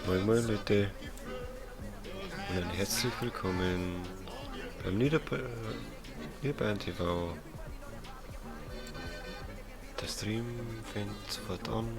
Moin moin Leute und ein herzlich willkommen beim Niederbayern TV. Der Stream fängt sofort an.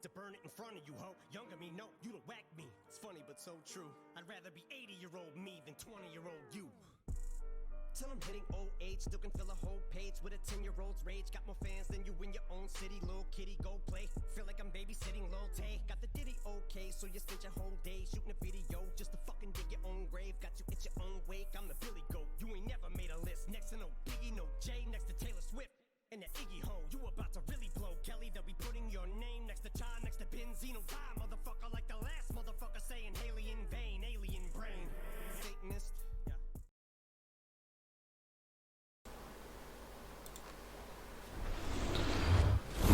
To burn it in front of you, ho. Younger me, no, you don't whack me. It's funny, but so true. I'd rather be 80-year-old me than 20-year-old you. Till I'm hitting old age, still can fill a whole page with a 10-year-old's rage. Got more fans than you in your own city, little kitty, go play. Feel like I'm babysitting Lil Tay. Got the ditty okay, so you spent your whole day shooting a video just to fucking dig your own grave. Got you at your own wake, I'm the Billy Goat. You ain't never made a list. Next to no Biggie, no Jay, next to Taylor Swift. And that Iggy Ho, you about to really blow. Kelly, they'll be putting your name next to John, next to Benzino. Die, motherfucker, like the last motherfucker saying Haley in vain, alien brain. Satanist.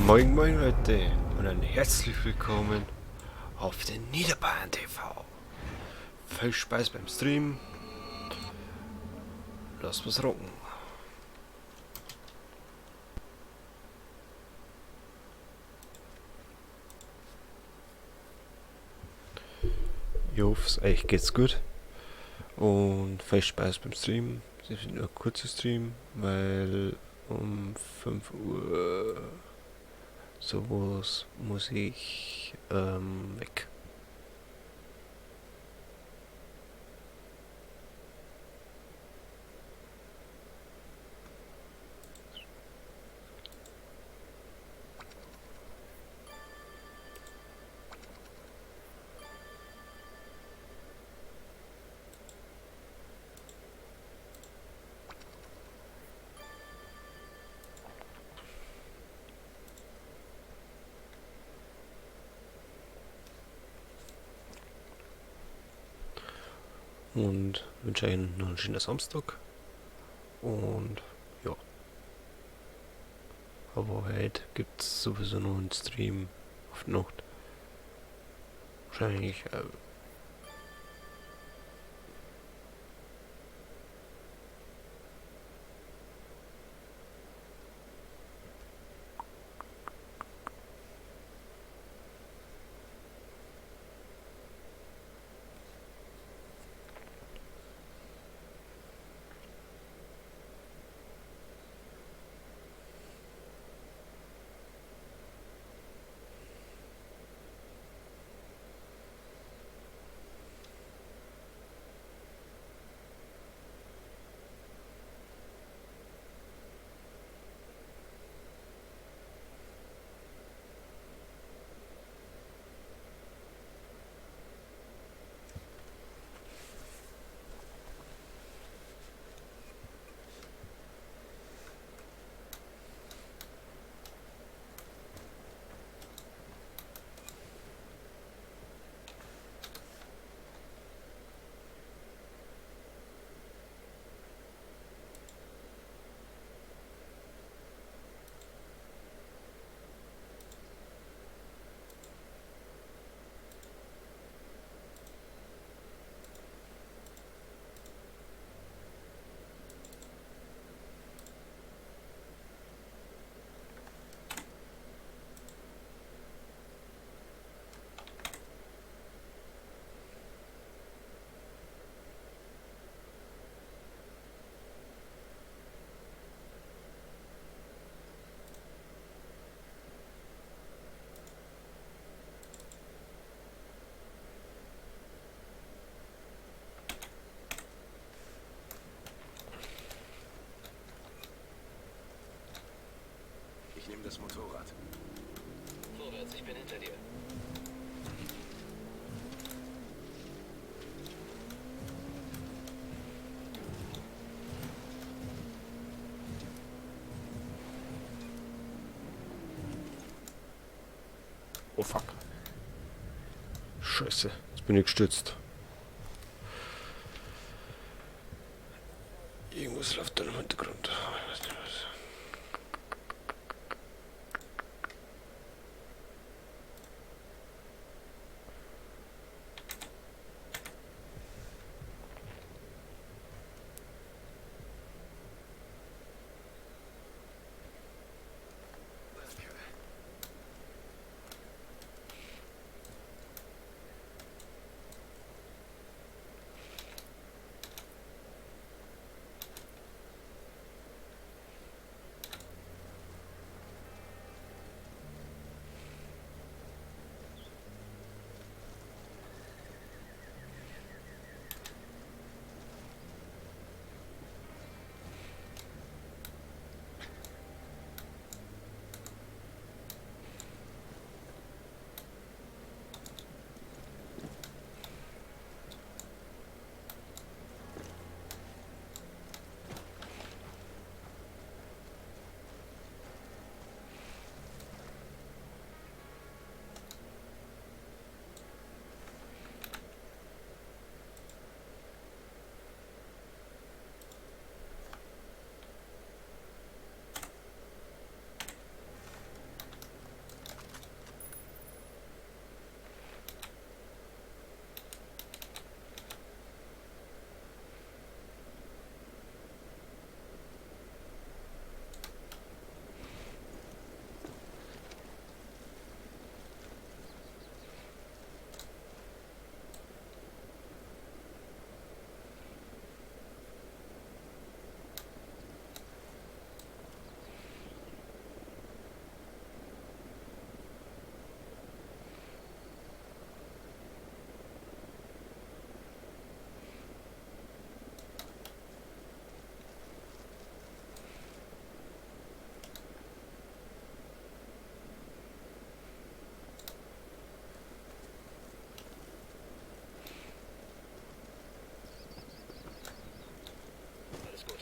Moin moin Leute und ein herzlich willkommen auf den Niederbayern TV. Viel Spaß beim Stream. Lass was rocken. Ich hoffe, euch geht's gut und viel Spaß beim Stream. Das ist nur ein kurzer Stream, weil um 5 Uhr sowas muss ich weg. Und wünsche Ihnen noch einen schönen Samstag. Und ja. Aber heute gibt es sowieso noch einen Stream auf die Nacht. Wahrscheinlich Ich nehme das Motorrad. Vorwärts, ich bin hinter dir. Oh fuck. Scheiße, jetzt bin ich gestürzt. Irgendwas läuft da im Hintergrund. Ich weiß nicht was. Alles gut.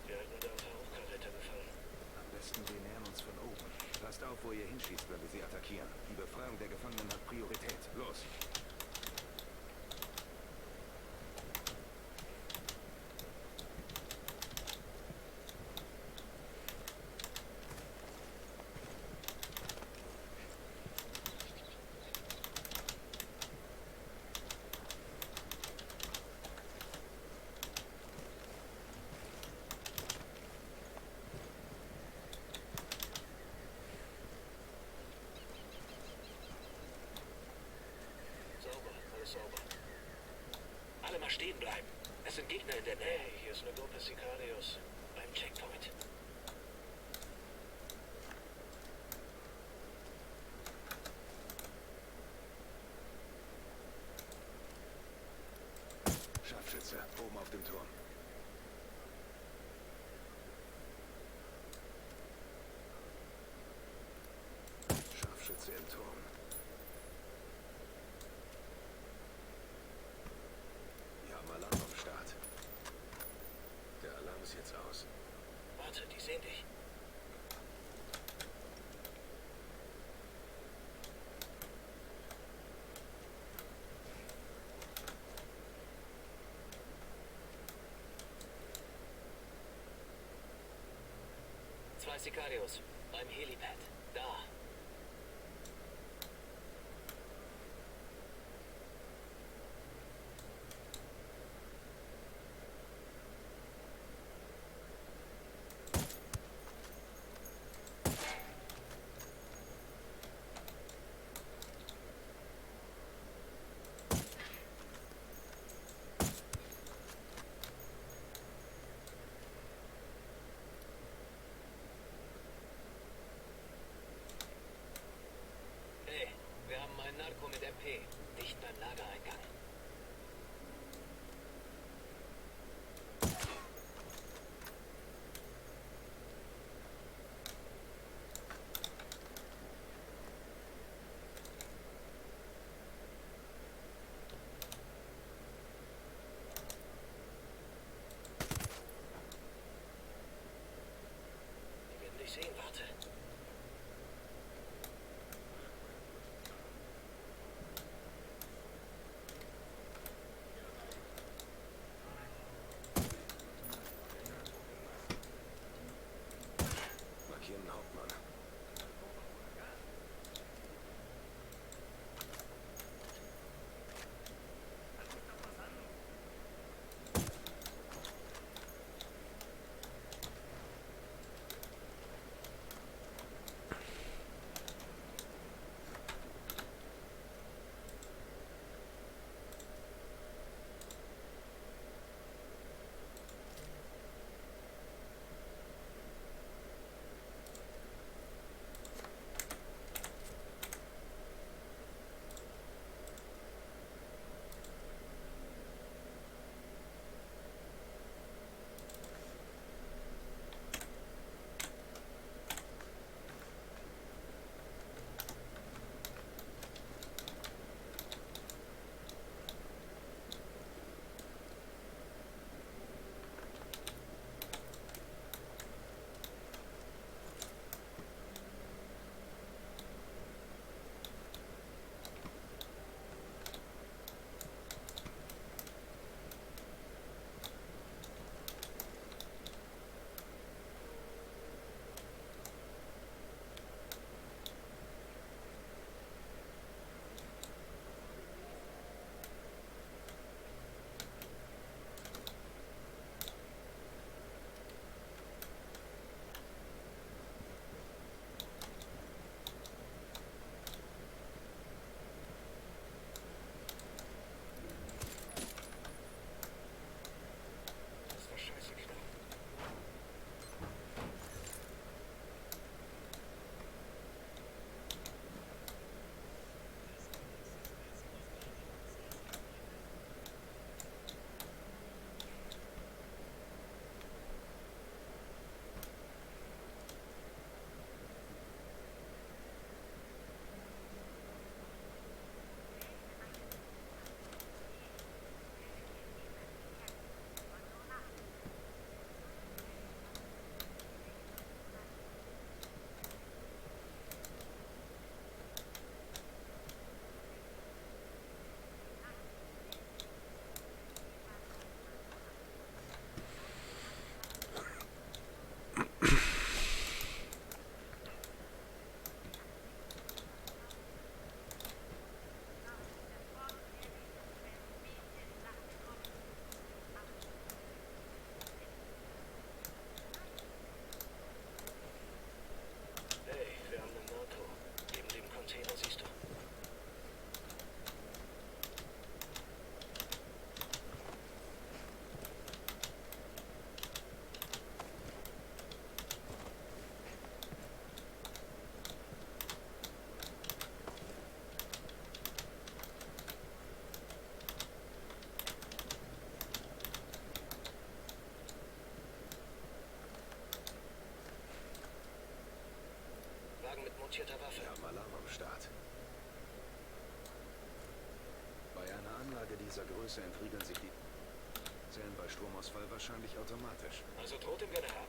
Wir halten da ein paar Hochkaräter gefangen. Am besten wir nähern uns von oben. Passt auf, wo ihr hinschießt, wenn wir sie attackieren. Die Befreiung der Gefangenen hat Priorität. Los! Sauber, alles sauber. Alle mal stehen bleiben. Es sind Gegner in der Nähe. Hey, hier ist eine Gruppe Sicarios. Beim Checkpoint. Scharfschütze, oben auf dem Turm. Scharfschütze im Turm. Wir haben Alarm am Start. Der Alarm ist jetzt aus. Warte, die sehen dich. Fly Sicarius. Beim Helipad. Da. Hey, wir haben einen Narko mit MP. Dicht beim Lagereingang. Die werden dich sehen, warte. Markieren Hauptmann. Das war scheiße knapp. Hey, wir haben einen Narko. Neben dem Container, siehst du. Wagen mit montierter Waffe. Wir haben Alarm am Start. Bei einer Anlage dieser Größe entriegeln sich die Zellen bei Stromausfall wahrscheinlich automatisch. Also droht im General.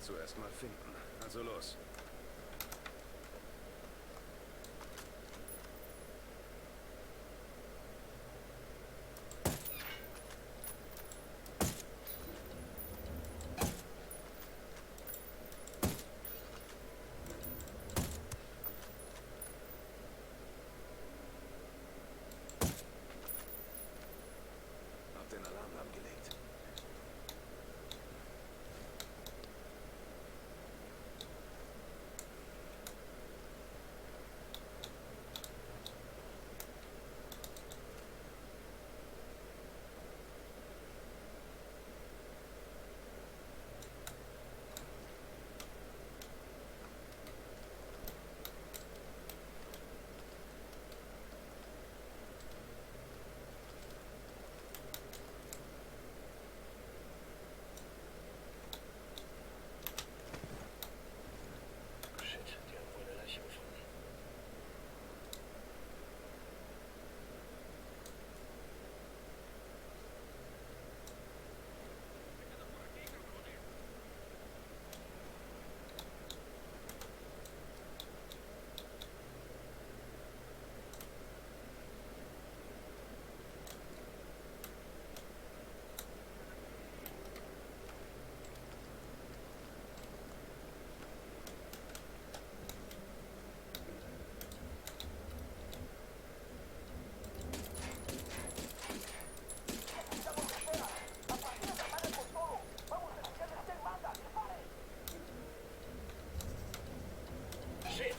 Zuerst mal finden. Also los.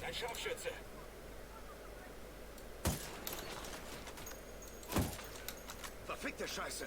ist ein Scharfschütze. Verfickte Scheiße!